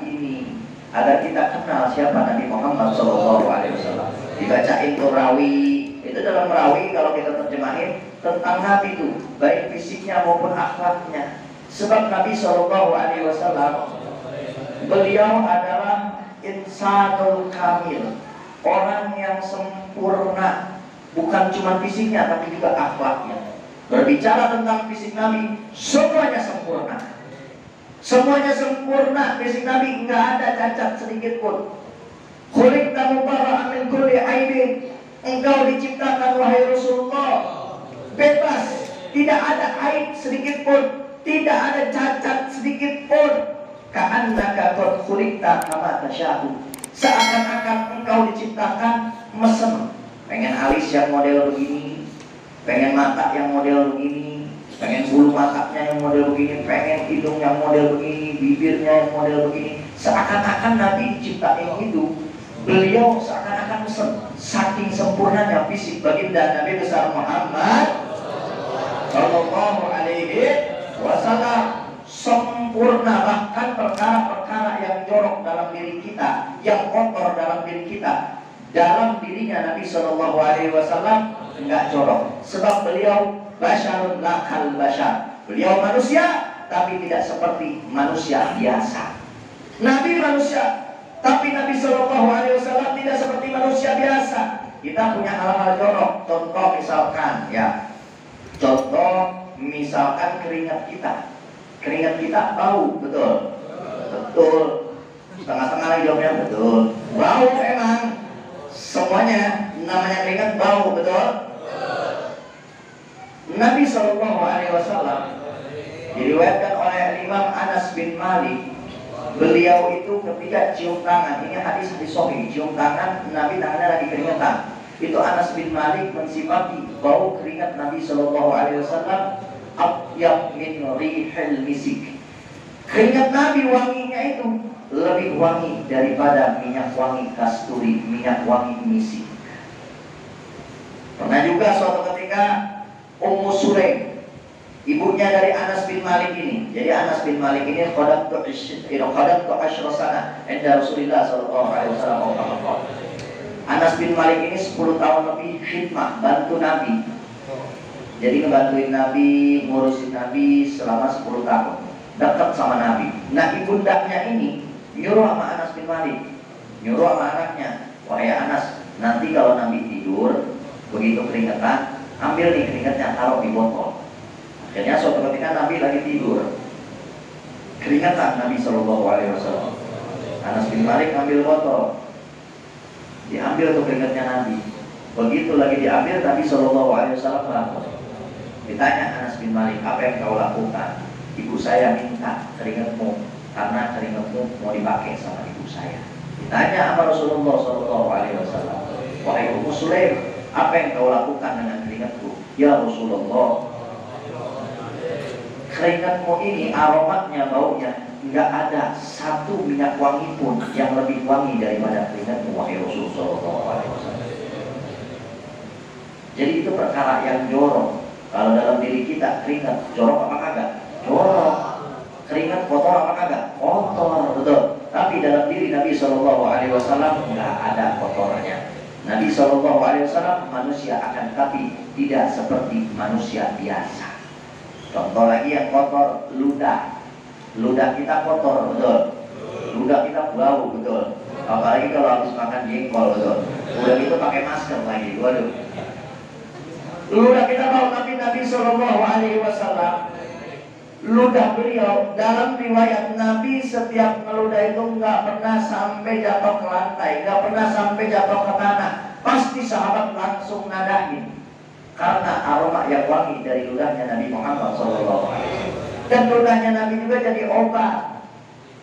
ini agar kita kenal siapa Nabi Muhammad SAW. Dibacain tuh rawi, itu dalam rawi kalau kita terjemahin tentang Nabi itu, baik fisiknya maupun akhlaknya. Sebab Nabi SAW, beliau adalah insanul kamil, orang yang sempurna, bukan cuma fisiknya tapi juga akhlaknya. Berbicara tentang fisik Nabi, semuanya sempurna. Semuanya sempurna, fisik Nabi nggak ada cacat sedikit pun. Khuliqta mubarra'an min kulli aibin. Engkau diciptakan wahai Rasulullah bebas, tidak ada aib sedikit pun, tidak ada cacat sedikit pun. Ka'annaka qad khuliqta kama tasya'u. Seakan-akan engkau diciptakan mesem. Pengen alis yang model begini, pengen mata yang model begini, pengen bulu matanya yang model begini, pengen hidung yang model begini, bibirnya yang model begini. Seakan-akan Nabi diciptain itu, beliau seakan-akan saking sempurnanya fisik baginda Nabi besar Muhammad Sallallahu Alaihi Wasallam. Sempurna, bahkan perkara-perkara yang jorok dalam diri kita, yang kotor dalam diri kita, dalam dirinya Nabi Sallallahu Alaihi Wasallam enggak jorok. Sebab beliau basyarun lakal basyar, beliau manusia tapi tidak seperti manusia biasa. Nabi manusia, tapi Nabi Sallallahu Alaihi Wasallam tidak seperti manusia biasa. Kita punya hal-hal jorok. Contoh misalkan, contoh misalkan keringat kita. Keringat kita bau, betul? Betul. Setengah-setengah lagi jawabnya betul. Bau emang. Semuanya namanya keringat bau, betul? Nabi Sallallahu Alaihi Wasallam diriwayatkan oleh Imam Anas bin Malik, beliau itu ketika cium tangan, ini hadis sahih, cium tangan Nabi tangannya lagi keringetan. Itu Anas bin Malik mensifati bau keringat Nabi Sallallahu Alaihi Wasallam atyab min rihil misik. Keringat Nabi wanginya itu lebih wangi daripada minyak wangi kasturi, minyak wangi misik. Pernah juga suatu ketika Ummu Sulaim, ibunya dari Anas bin Malik ini. Jadi Anas bin Malik ini qadamtu asyra sana inda Rasulillah sallallahu alaihi wasallam. Anas bin Malik ini 10 tahun lebih khidmah, bantu Nabi. Jadi ngebantuin Nabi, ngurusin Nabi selama 10 tahun, dekat sama Nabi. Nah, ibundanya ini nyuruh sama Anas bin Malik, nyuruh sama anaknya, wahai Anas, nanti kalau Nabi tidur, begitu keringetan, ambil nih keringatnya, taruh di botol. Akhirnya suatu ketika Nabi lagi tidur, keringetan Nabi Sallallahu Alaihi Wasallam. Anas bin Malik ambil botol, diambil tuh keringatnya Nabi. Begitu lagi diambil, Nabi Sallallahu Alaihi Wasallam bangun. Ditanya Anas bin Malik, apa yang kau lakukan? Ibu saya minta keringatmu karena keringatmu mau dipakai sama ibu saya. Ditanya sama Rasulullah Sallallahu Alaihi Wasallam, wahai Ummu Sulaim, apa yang kau lakukan dengan keringatku? Ya Rasulullah, keringatmu ini aromatnya, baunya, nggak ada satu minyak wangi pun yang lebih wangi daripada keringatmu, wahai Rasulullah Sallallahu Alaihi Wasallam. Jadi itu perkara yang jorok. Kalau dalam diri kita keringat jorok apa kagak? Jorok. Keringat kotor apa kagak? Kotor, betul. Tapi dalam diri Nabi Sallallahu Alaihi Wasallam nggak ada kotornya. Nabi Sallallahu Alaihi Wasallam manusia, akan tapi tidak seperti manusia biasa. Contoh lagi yang kotor, ludah. Ludah kita kotor, betul. Ludah kita bau, betul. Apalagi kalau habis makan jengkol, betul. Udah gitu pakai masker lagi, waduh. Ludah kita bau, tapi Nabi Sallallahu Alaihi Wasallam, ludah beliau, dalam riwayat Nabi setiap meludah itu nggak pernah sampai jatuh ke lantai, nggak pernah sampai jatuh ke tanah. Pasti sahabat langsung nadahin karena aroma yang wangi dari ludahnya Nabi Muhammad Sallallahu Alaihi Wasallam. Dan ludahnya Nabi juga jadi obat.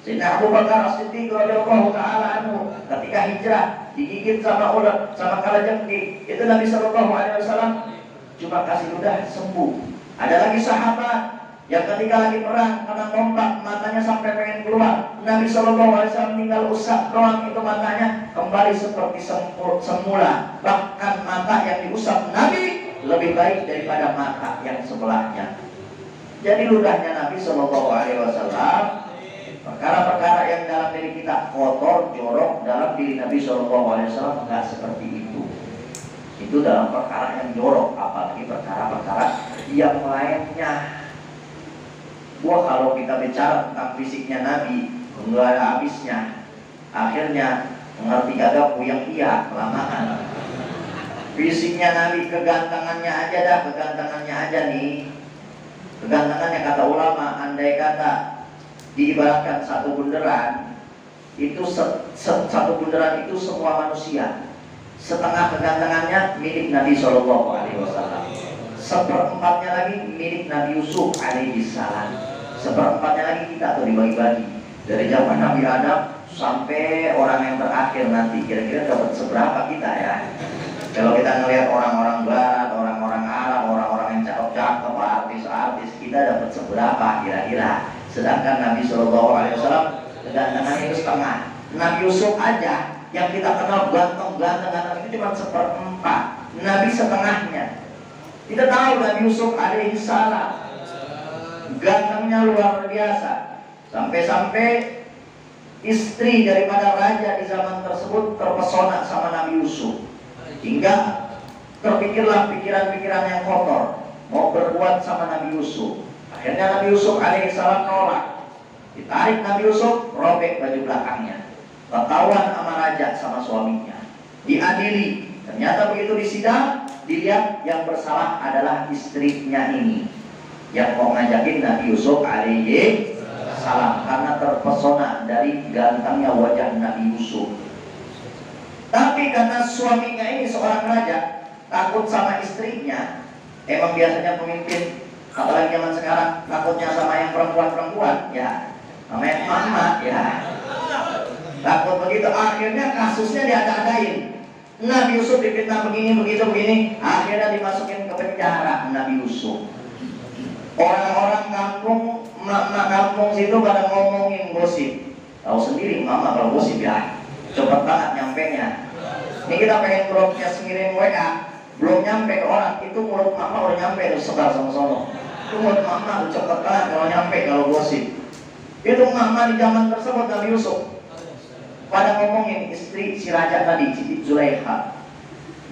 Sayyidina Abu Bakar As-Siddiq radhiyallahu ta'ala anhu ketika hijrah digigit sama ular, sama kalajengking, itu Nabi Sallallahu Alaihi Wasallam cuma kasih ludah sembuh. Ada lagi sahabat yang ketika lagi perang kena tombak, matanya sampai pengen keluar, Nabi Sallallahu Alaihi Wasallam tinggal usap doang, itu matanya kembali seperti semula. Bahkan mata yang diusap Nabi lebih baik daripada mata yang sebelahnya. Jadi ludahnya Nabi Sallallahu Alaihi Wasallam, perkara-perkara yang dalam diri kita kotor, jorok dalam diri Nabi SAW, nggak seperti itu. Itu dalam perkara yang jorok, apalagi perkara-perkara yang lainnya. Wah, kalau kita bicara tentang fisiknya Nabi, nggak ada habisnya. Akhirnya mengerti kagak puyeng iya kelamaan. Fisiknya Nabi, kegantengannya aja nih. Kegantengannya kata ulama, andai kata diibaratkan satu bunderan, itu satu bunderan itu semua manusia. Setengah kegantengannya milik Nabi SAW. Seperempatnya lagi milik Nabi Yusuf alaihissalam. Seperempatnya lagi kita tuh dibagi-bagi. Dari zaman Nabi Adam sampai orang yang terakhir nanti, kira-kira dapat seberapa kita ya? Kalau kita ngelihat orang-orang Barat, orang-orang Arab, orang-orang yang cakep-cakep, artis-artis, kita dapat seberapa kira-kira? Sedangkan Nabi SAW kegantengannya itu setengah. Nabi Yusuf aja yang kita kenal ganteng-ganteng itu cuma seperempat. Nabi setengahnya. Kita tahu Nabi Yusuf alaihissalam gantengnya luar biasa. Sampai-sampai istri daripada raja di zaman tersebut terpesona sama Nabi Yusuf, hingga terpikirlah pikiran-pikiran yang kotor, mau berbuat sama Nabi Yusuf. Akhirnya Nabi Yusuf alaihissalam nolak. Ditarik Nabi Yusuf, robek baju belakangnya. Ketahuan sama raja sama suaminya, diadili. Ternyata begitu disidang, dilihat yang bersalah adalah istrinya ini, yang mau ngajakin Nabi Yusuf alaihissalam karena terpesona dari gantengnya wajah Nabi Yusuf. Tapi karena suaminya ini seorang raja, takut sama istrinya. Emang biasanya pemimpin, apalagi zaman sekarang, takutnya sama yang perempuan-perempuan, ya, sama yang mama, ya. Takut begitu, akhirnya kasusnya diada-adain. Nabi Yusuf difitnah begini, begini, akhirnya dimasukin ke penjara Nabi Yusuf. Orang-orang kampung, mak kampung situ pada ngomongin gosip. Tahu sendiri mama kalau gosip ya, cepet banget nyampenya. Ini kita pengen broadcast ngirim WA, belum nyampe ke orang, itu mulut mama udah nyampe, udah sebar sama sono. Itu mulut mama udah cepet banget kalau nyampe kalau gosip. Itu mama di zaman tersebut Nabi Yusuf pada ngomongin istri si raja tadi, Siti Zulaikha.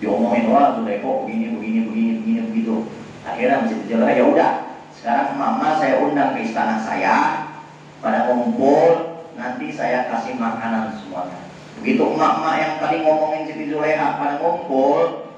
Diomongin, wah Zulaikha begini begitu. Akhirnya Siti Zulaikha, ya udah, sekarang mama saya undang ke istana saya, pada ngumpul, nanti saya kasih makanan semuanya. Begitu emak-emak yang tadi ngomongin Siti Zulaikha pada ngumpul,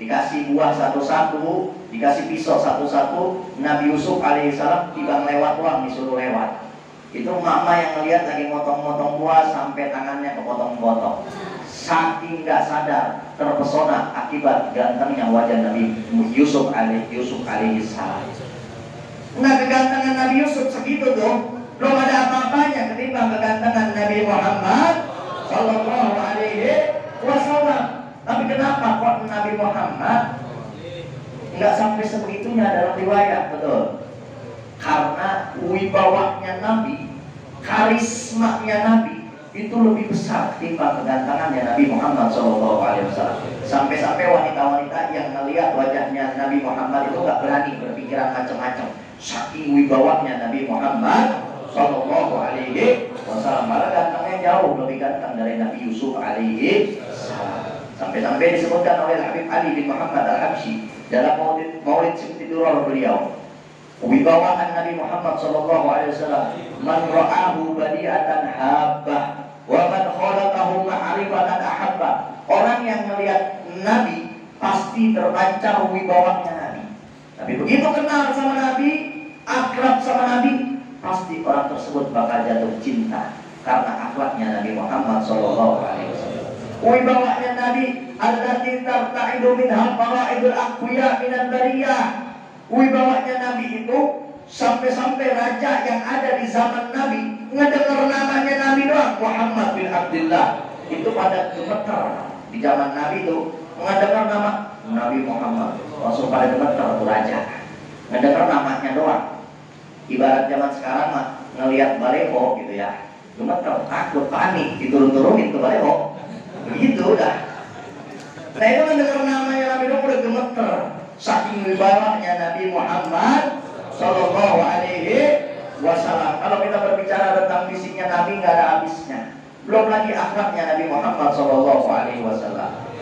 dikasih buah satu-satu, dikasih pisau satu-satu. Nabi Yusuf alaihissalam tiba lewat doang, disuruh lewat. Itu mama yang ngelihat lagi motong-motong buah sampai tangannya kepotong-potong. Saking nggak sadar, terpesona akibat gantengnya wajah Nabi Yusuf alaihissalam. Nah, kegantengan Nabi Yusuf segitu tuh, belum ada apa-apanya ketimbang kegantengan Nabi Muhammad Sallallahu Alaihi Wasallam. Tapi kenapa kok Nabi Muhammad nggak sampai sebegitunya dalam riwayat? Betul. Karena wibawanya Nabi, karismanya Nabi itu lebih besar ketimbang kegantengannya Nabi Muhammad SAW. Sampai-sampai wanita-wanita yang melihat wajahnya Nabi Muhammad itu nggak berani berpikiran macam-macam. Saking wibawanya Nabi Muhammad SAW, malah gantengnya jauh lebih ganteng dari Nabi Yusuf alaihissalam. Sampai-sampai disebutkan oleh Habib Ali bin Muhammad Al-Habsyi dalam Maulid Simtidur beliau, wibawaan Nabi Muhammad SAW, man ra'ahu badi'atan habbah wa man khalaqahu ma'rifatan ahabbah. Orang yang melihat Nabi pasti terpancar wibawanya Nabi. Tapi begitu kenal sama Nabi, akrab sama Nabi, pasti orang tersebut bakal jatuh cinta karena akhlaknya Nabi Muhammad SAW. Wibawanya Nabi allati tarta'idu minha faraidul aqwiya minan bariyah. Wibawanya Nabi itu sampai-sampai raja yang ada di zaman Nabi ngedengar namanya Nabi doang, Muhammad bin Abdullah, itu pada gemeter. Di zaman Nabi itu mendengar nama Nabi Muhammad langsung pada gemeter tuh raja. Ngedengar namanya doang. Ibarat zaman sekarang mah ngelihat baleho gitu ya, gemeter, takut, panik, diturun-turunin ke baleho. Begitu udah. Nah itu mendengar namanya Nabi doang udah gemeter. Saking wibawanya Nabi Muhammad Sallallahu Alaihi Wasallam. Kalau kita berbicara tentang fisiknya Nabi nggak ada habisnya. belum lagi akhlaknya Nabi Muhammad SAW.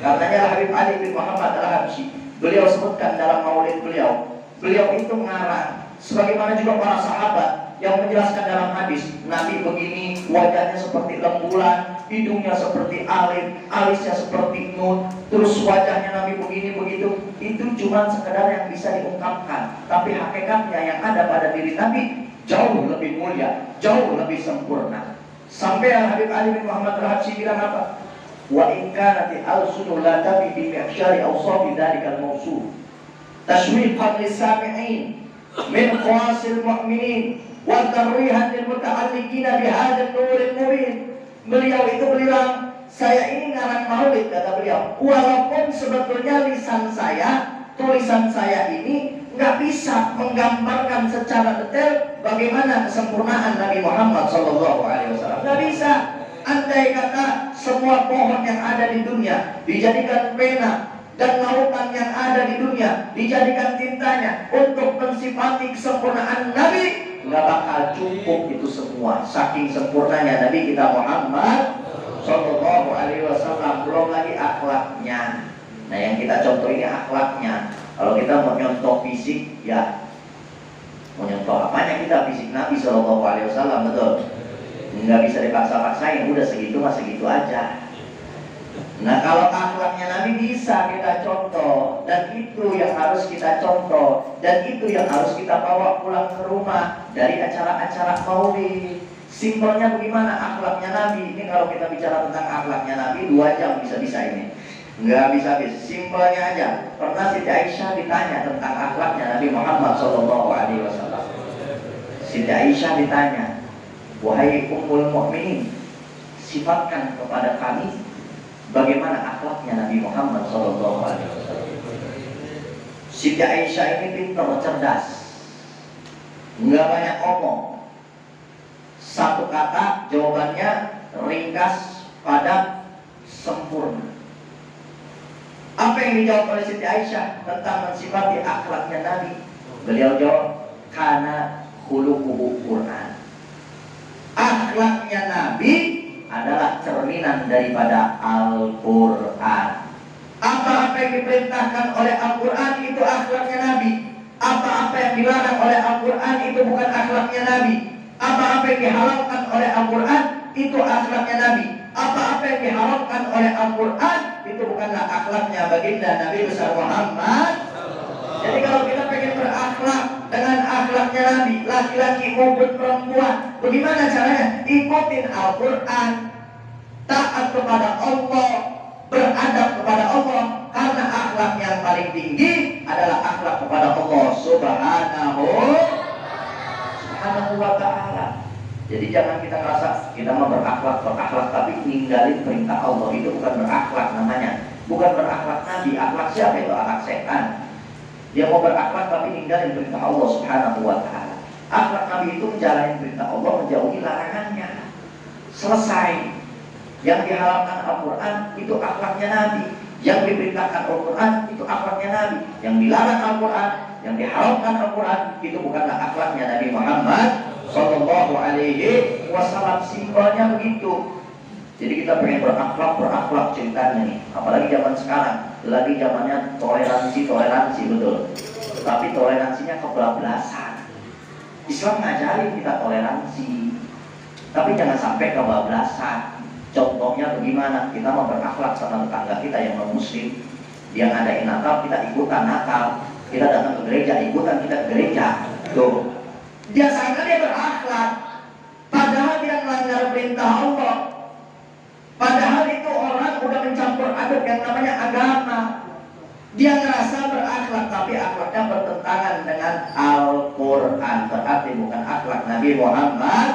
Karenanya Habib Ali bin Muhammad Al-Habsyi, beliau sebutkan dalam maulid beliau itu mengarang, sebagaimana juga para sahabat yang menjelaskan dalam hadis, Nabi begini, wajahnya seperti rembulan, hidungnya seperti alif, alisnya seperti nun, terus wajahnya Nabi begini begitu. Itu cuma sekedar yang bisa diungkapkan, tapi hakikatnya yang ada pada diri Nabi jauh lebih mulia, jauh lebih sempurna. Sampai Habib Ali bin Muhammad Al-Habsyi bilang apa? Wa in kanat al-sunu la tabi bi mi'syari awsafi dzalikal mawsuf tashwiqan lis-sami'in min qawasil mu'minin wa tarwihan lil muta'alliqina bi hadzal nuril mubin. Beliau itu bilang, saya ini ngarang maulid, kata beliau, walaupun sebetulnya lisan saya, tulisan saya ini nggak bisa menggambarkan secara detail bagaimana kesempurnaan Nabi Muhammad SAW. Nggak bisa. Andai kata semua pohon yang ada di dunia dijadikan pena dan lautan yang ada di dunia dijadikan tintanya untuk mensifati kesempurnaan Nabi, nggak bakal cukup itu semua. Saking sempurnanya Nabi kita Muhammad SAW. Belum lagi akhlaknya. Nah, yang kita contoh ini akhlaknya. Kalau kita mau nyontoh fisik, ya mau nyontoh apanya kita? Fisik Nabi SAW, betul? Nggak bisa dipaksa-paksain, udah segitu mah segitu aja. Nah, kalau akhlaknya Nabi bisa kita contoh, dan itu yang harus kita contoh, dan itu yang harus kita bawa pulang ke rumah dari acara-acara maulid. Simpelnya bagaimana akhlaknya Nabi? Ini kalau kita bicara tentang akhlaknya Nabi 2 jam bisa-bisa ini. Nggak bisa habis. Simpelnya aja. Pernah Siti Aisyah ditanya tentang akhlaknya Nabi Muhammad SAW. Siti Aisyah ditanya, wahai Ummul Mukminin, sifatkan kepada kami bagaimana akhlaknya Nabi Muhammad SAW. Siti Aisyah ini pintar, cerdas, nggak banyak omong. Satu kata jawabannya ringkas, padat, sempurna. Apa yang dijawab oleh Siti Aisyah tentang mensifati akhlaknya Nabi? Beliau jawab, kana khuluquhu Quran. Akhlaknya Nabi adalah cerminan daripada Al-Quran. Apa-apa yang diperintahkan oleh Al-Quran itu akhlaknya Nabi. Apa-apa yang dilarang oleh Al-Quran itu bukan akhlaknya Nabi. Apa-apa yang diharamkan oleh Al-Quran itu akhlaknya Nabi. Apa-apa yang diharamkan oleh Al-Quran itu bukanlah akhlaknya baginda Nabi besar Muhammad. Jadi kalau kita pengen berakhlak dengan akhlaknya Nabi, laki-laki maupun perempuan, bagaimana caranya? Ikutin Al-Quran, taat kepada Allah, beradab kepada Allah, karena akhlak yang paling tinggi adalah akhlak kepada Allah Subhanahu wa ta'ala. Jadi jangan kita merasa kita mau berakhlak tapi ninggalin perintah Allah. Itu bukan berakhlak namanya. Bukan berakhlak Nabi. Akhlak siapa itu? Akhlak setan. Dia mau berakhlak tapi ninggalin perintah Allah Subhanahu wa ta'ala. Akhlak Nabi itu menjalani perintah Allah, menjauhi larangannya. Selesai. Yang diharamkan Al-Quran itu akhlaknya Nabi. Yang diperintahkan Al-Quran itu akhlaknya Nabi. Yang dilarang Al-Quran, yang diharamkan Al-Quran itu bukanlah akhlaknya Nabi Muhammad Sallallahu Alaihi Wasallam. Simpelnya begitu. Jadi kita pengen berakhlak ceritanya nih. Apalagi zaman sekarang, lagi zamannya toleransi, betul. Tapi toleransinya kebablasan. Islam ngajarin kita toleransi, tapi jangan sampai kebablasan. Contohnya bagaimana? Kita mau berakhlak sama tetangga kita yang non muslim, dia ngadain Natal, kita ikutan Natal. Kita datang ke gereja, ikutan kita ke gereja. Tuh. Dia sangka dia berakhlak, padahal dia melanggar perintah Allah. Padahal itu orang udah mencampur aduk yang namanya agama. Dia ngerasa berakhlak, tapi akhlaknya bertentangan dengan Al-Quran. Berarti bukan akhlak Nabi Muhammad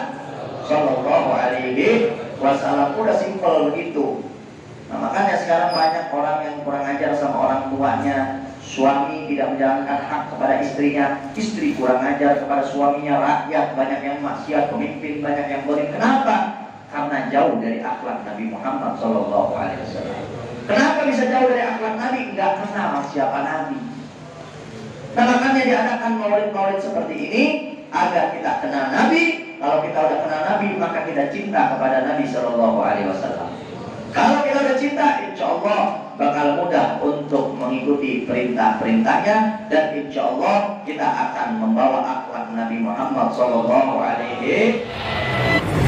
Sallallahu Alaihi Wasallam. Udah simpel begitu. Nah, makanya sekarang banyak orang yang kurang ajar sama orang tuanya. Suami tidak menjalankan hak kepada istrinya, istri kurang ajar kepada suaminya, rakyat banyak yang maksiat, pemimpin banyak yang zalim. Kenapa? Karena jauh dari akhlak Nabi Muhammad SAW. Kenapa bisa jauh dari akhlak Nabi? Nggak kenal siapa Nabi. Nah, makanya diadakan maulid-maulid seperti ini agar kita kenal Nabi, Kalau kita udah kenal Nabi, maka kita cinta kepada Nabi Shallallahu Alaihi Wasallam. Kalau kita udah cinta, insya Allah bakal mudah untuk mengikuti perintah-perintahnya, dan insya Allah kita akan membawa akhlak Nabi Muhammad Shallallahu Alaihi Wasallam.